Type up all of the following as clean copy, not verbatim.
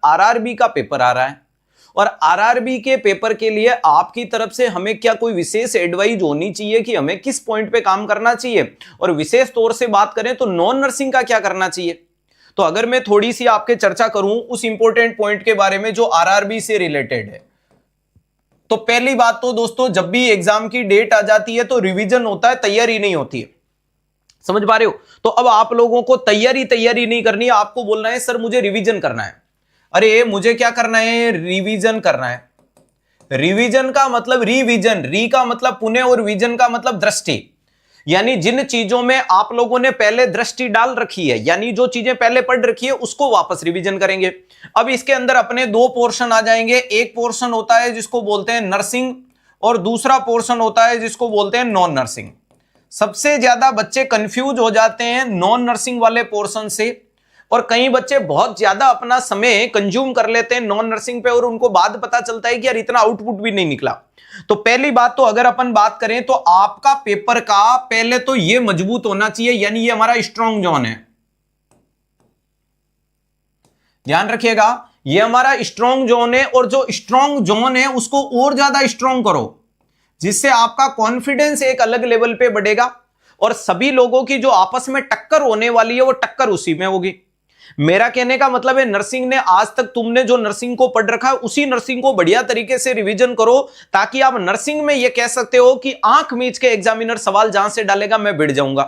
RRB का paper आ रहा है और आरआरबी के पेपर के लिए आपकी तरफ से हमें क्या कोई विशेष एडवाइस होनी चाहिए कि हमें किस पॉइंट पे काम करना चाहिए, और विशेष तौर से बात करें तो नॉन नर्सिंग का क्या करना चाहिए। तो अगर मैं थोड़ी सी आपके चर्चा करूं उस इंपॉर्टेंट पॉइंट के बारे में जो आरआरबी से रिलेटेड है, तो पहली बात तो दोस्तों जब भी एग्जाम की डेट आ जाती है तो रिवीजन होता है, तैयारी नहीं होती है। समझ पा रहे हो? तो अब आप लोगों को तैयारी नहीं करनी है, आपको बोलना है सर मुझे रिवीजन करना है। अरे मुझे क्या करना है? रिवीजन करना है। रिवीजन का मतलब रिवीजन, री का मतलब पुनः और विजन का मतलब दृष्टि, यानी जिन चीजों में आप लोगों ने पहले दृष्टि डाल रखी है, यानी जो चीजें पहले पढ़ रखी है उसको वापस रिवीजन करेंगे। अब इसके अंदर अपने दो पोर्शन आ जाएंगे, एक पोर्शन होता है जिसको बोलते हैं नर्सिंग और दूसरा पोर्शन होता है जिसको बोलते हैं नॉन नर्सिंग। सबसे ज्यादा बच्चे कंफ्यूज हो जाते हैं नॉन नर्सिंग वाले पोर्शन से, और कई बच्चे बहुत ज्यादा अपना समय कंज्यूम कर लेते हैं नॉन नर्सिंग पे और उनको बाद पता चलता है कि यार इतना आउटपुट भी नहीं निकला। तो पहली बात तो अगर अपन बात करें तो आपका पेपर का पहले तो ये मजबूत होना चाहिए, यानी ये हमारा स्ट्रॉन्ग जोन है। ध्यान रखिएगा, ये हमारा स्ट्रॉन्ग जोन है और जो स्ट्रॉन्ग जोन है उसको और ज्यादा स्ट्रॉन्ग करो, जिससे आपका कॉन्फिडेंस एक अलग लेवल पे बढ़ेगा और सभी लोगों की जो आपस में टक्कर होने वाली है वो टक्कर उसी में होगी। मेरा कहने का मतलब है नर्सिंग ने आज तक तुमने जो नर्सिंग को पढ़ रखा है उसी नर्सिंग को बढ़िया तरीके से रिवीजन करो, ताकि आप नर्सिंग में यह कह सकते हो कि आंख मीच के एग्जामिनर सवाल जहां से डालेगा मैं भिड़ जाऊंगा।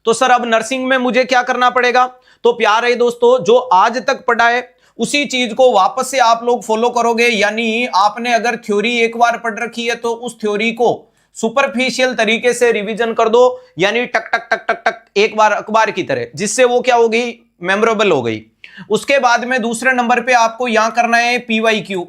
तो सर अब नर्सिंग में मुझे क्या करना पड़ेगा? तो प्यारे दोस्तों जो आज तक पढ़ा है उसी चीज को वापस से आप लोग फॉलो करोगे, यानी आपने अगर थ्योरी एक बार पढ़ रखी है तो उस थ्योरी को सुपरफिशियल तरीके से रिवीजन कर दो, यानी टक टक टक टक टक एक बार अखबार की तरह, जिससे वो क्या हो गई? मेमोरेबल हो गई। उसके बाद में दूसरे नंबर पे आपको यहां करना है पीवाईक्यू।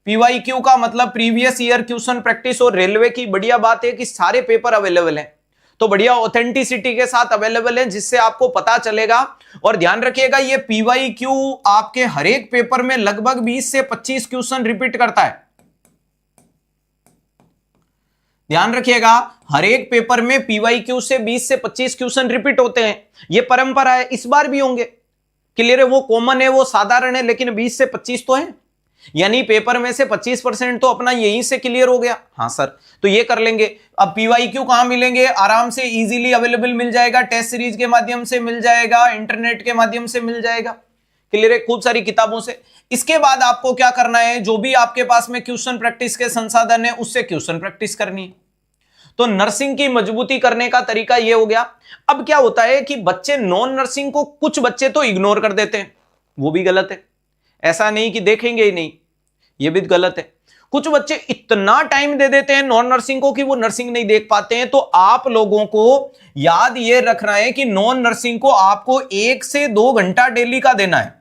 पीवाईक्यू का मतलब प्रीवियस ईयर क्वेश्चन प्रैक्टिस, और रेलवे की बढ़िया बात है कि सारे पेपर अवेलेबल हैं, तो बढ़िया ऑथेंटिसिटी के साथ अवेलेबल है, जिससे आपको पता चलेगा। और ध्यान रखिएगा ये पीवाईक्यू आपके हर एक पेपर में लगभग 20 से 25 क्वेश्चन रिपीट करता है। ध्यान रखिएगा हर एक पेपर में पीवाईक्यू से 20 से 25 क्वेश्चन रिपीट होते हैं, ये परंपरा है, इस बार भी होंगे। क्लियर है? वो कॉमन है, वो साधारण है, लेकिन 20 से 25 तो है, यानी पेपर में से 25% तो अपना यहीं से क्लियर हो गया। हाँ सर, तो ये कर लेंगे। अब पीवाईक्यू कहां मिलेंगे? आराम से इजीली अवेलेबल मिल जाएगा, टेस्ट सीरीज के माध्यम से मिल जाएगा, इंटरनेट के माध्यम से मिल जाएगा। क्लियर है? खूब सारी किताबों से। इसके बाद आपको क्या करना है? जो भी आपके पास में क्वेश्चन प्रैक्टिस के संसाधन है उससे क्वेश्चन प्रैक्टिस करनी है। तो नर्सिंग की मजबूती करने का तरीका यह हो गया। अब क्या होता है कि बच्चे नॉन नर्सिंग को कुछ बच्चे तो इग्नोर कर देते हैं, वो भी गलत है। ऐसा नहीं कि देखेंगे ही नहीं, यह भी गलत है। कुछ बच्चे इतना टाइम दे देते हैं नॉन नर्सिंग को कि वो नर्सिंग नहीं देख पाते हैं। तो आप लोगों को याद यह रखना है कि नॉन नर्सिंग को आपको 1 से 2 घंटा डेली का देना है।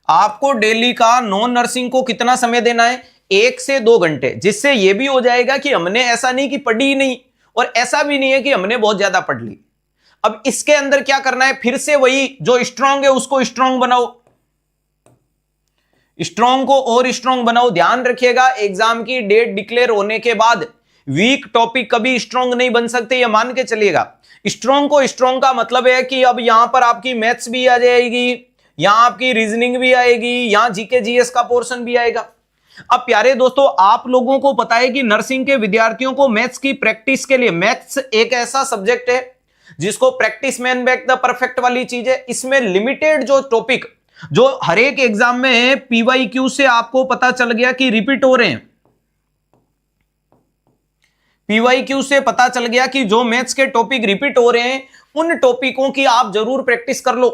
आपको डेली का नॉन नर्सिंग को कितना समय देना है? 1 से 2 घंटे, जिससे यह भी हो जाएगा कि हमने ऐसा नहीं कि पढ़ी ही नहीं, और ऐसा भी नहीं है कि हमने बहुत ज्यादा पढ़ ली। अब इसके अंदर क्या करना है? फिर से वही, जो स्ट्रांग है उसको स्ट्रांग बनाओ, स्ट्रांग को और स्ट्रांग बनाओ। ध्यान रखिएगा एग्जाम की डेट डिक्लेयर होने के बाद वीक टॉपिक कभी स्ट्रांग नहीं बन सकते, ये मान के चलिएगा। स्ट्रांग को स्ट्रांग का मतलब है कि अब यहां पर आपकी मैथ्स भी आ जाएगी, यहां आपकी रीजनिंग भी आएगी, यहां जीके जीएस का पोर्शन भी आएगा। अब प्यारे दोस्तों आप लोगों को पता है कि नर्सिंग के विद्यार्थियों को मैथ्स की प्रैक्टिस के लिए, मैथ्स एक ऐसा सब्जेक्ट है जिसको practice man back the perfect वाली चीज है। इसमें लिमिटेड जो टॉपिक जो हर एक एग्जाम में पीवाईक्यू से आपको पता चल गया कि रिपीट हो रहे हैं, पीवाईक्यू से पता चल गया कि जो मैथ्स के टॉपिक रिपीट हो रहे हैं उन टॉपिकों की आप जरूर प्रैक्टिस कर लो।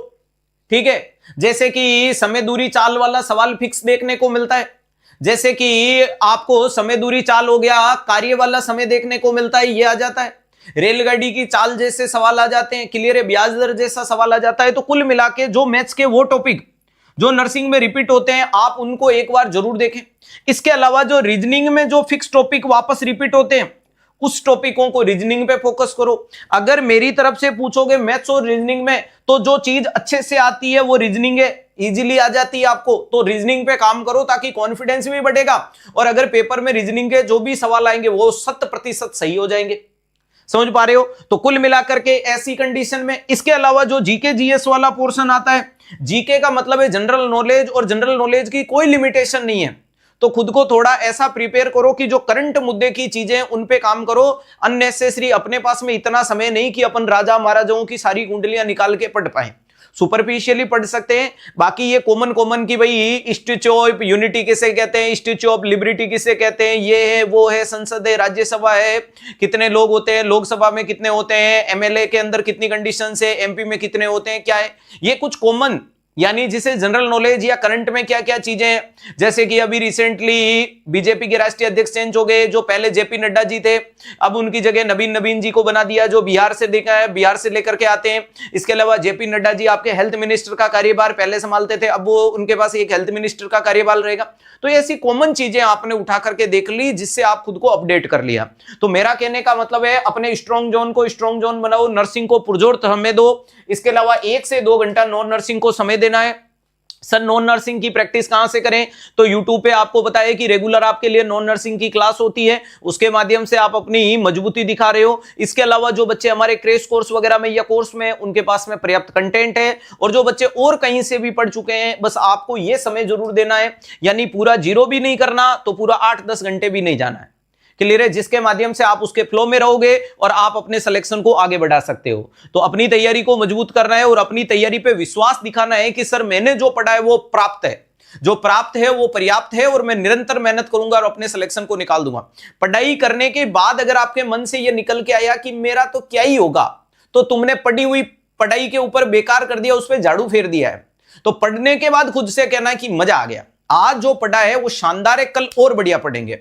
ठीक है? जैसे कि समय दूरी चाल वाला सवाल फिक्स देखने को मिलता है, जैसे कि आपको समय दूरी चाल हो गया, कार्य वाला समय देखने को मिलता है, ये आ जाता है। रेलगाड़ी की चाल जैसे सवाल आ जाते हैं, क्लियर है? ब्याज दर जैसा सवाल आ जाता है। तो कुल मिला के जो मैथ्स के वो टॉपिक जो नर्सिंग में रिपीट होते हैं आप उनको एक बार जरूर देखें। इसके अलावा जो रीजनिंग में जो फिक्स टॉपिक वापस रिपीट होते हैं उस टॉपिकों को रीजनिंग पे फोकस करो। अगर मेरी तरफ से पूछोगे मैथ्स और रीजनिंग में, तो जो चीज अच्छे से आती है वो रीजनिंग है, इजीली आ जाती है आपको, तो रीजनिंग पे काम करो ताकि कॉन्फिडेंस भी बढ़ेगा। और अगर पेपर में रीजनिंग के जो भी सवाल आएंगे वो 100% सही हो जाएंगे। समझ पा रहे हो? तो कुल मिलाकर के ऐसी कंडीशन में, इसके अलावा जो जीके जीएस वाला पोर्शन आता है जीके का मतलब है जनरल नॉलेज, और जनरल नॉलेज की कोई लिमिटेशन नहीं है। तो खुद को थोड़ा ऐसा प्रिपेयर करो कि जो करंट मुद्दे की चीजें उन पे काम करो। अननेसेसरी अपने पास में इतना समय नहीं कि अपन राजा महाराजाओं की सारी कुंडलियां निकाल के पढ़ पाए, सुपरफिशियली पढ़ सकते हैं। बाकी ये कॉमन की भाई स्टैच्यू ऑफ यूनिटी किसे कहते हैं, स्टैच्यू ऑफ लिबर्टी किसे कहते हैं, ये है वो है, संसद है, राज्यसभा है, कितने लोग होते हैं, लोकसभा में कितने होते हैं, एमएलए के अंदर कितनी कंडीशंस है, एमपी में कितने होते हैं, क्या है, ये कुछ कॉमन यानी जिसे जनरल नॉलेज या करंट में क्या क्या चीजें हैं। जैसे कि अभी रिसेंटली बीजेपी के राष्ट्रीय अध्यक्ष चेंज हो गए, जो पहले जेपी नड्डा जी थे, अब उनकी जगह नवीन जी को बना दिया, जो बिहार से देखा है, बिहार से लेकर के आते हैं। इसके अलावा जेपी नड्डा जी आपके हेल्थ मिनिस्टर का कार्यभार पहले संभालते थे, अब वो उनके पास एक हेल्थ मिनिस्टर का कार्यभार रहेगा। तो ऐसी कॉमन चीजें आपने उठा करके देख ली जिससे आप खुद को अपडेट कर लिया। तो मेरा कहने का मतलब है अपने स्ट्रॉन्ग जोन को स्ट्रॉन्ग जोन बनाओ, नर्सिंग को पुरजोर समय दो। इसके अलावा 1 से 2 घंटा नॉन नर्सिंग को समय देना है। सर नॉन नर्सिंग की प्रैक्टिस कहां से करें, तो यूट्यूब पे आपको बताया कि रेगुलर आपके लिए नॉन नर्सिंग की क्लास होती है, उसके माध्यम से आप अपनी मजबूती दिखा रहे हो। इसके अलावा जो बच्चे हमारे क्रैश कोर्स वगैरह में या कोर्स में, उनके पास में पर्याप्त कंटेंट है, और जो बच्चे और कहीं से भी पढ़ चुके हैं, बस आपको यह समय जरूर देना है, यानी पूरा 0 भी नहीं करना तो पूरा 8-10 घंटे भी नहीं जाना है। क्लियर है, जिसके माध्यम से आप उसके फ्लो में रहोगे और आप अपने सिलेक्शन को आगे बढ़ा सकते हो। तो अपनी तैयारी को मजबूत करना है और अपनी तैयारी पे विश्वास दिखाना है कि सर मैंने जो पढ़ा है वो प्राप्त है, जो प्राप्त है वो पर्याप्त है, और मैं निरंतर मेहनत करूंगा और अपने सिलेक्शन को निकाल दूंगा। पढ़ाई करने के बाद अगर आपके मन से यह निकल के आया कि मेरा तो क्या ही होगा, तो तुमने पढ़ी हुई पढ़ाई के ऊपर बेकार कर दिया, उस पर झाड़ू फेर दिया है। तो पढ़ने के बाद खुद से कहना है कि मजा आ गया, आज जो पढ़ा है वो शानदार है, कल और बढ़िया पढ़ेंगे।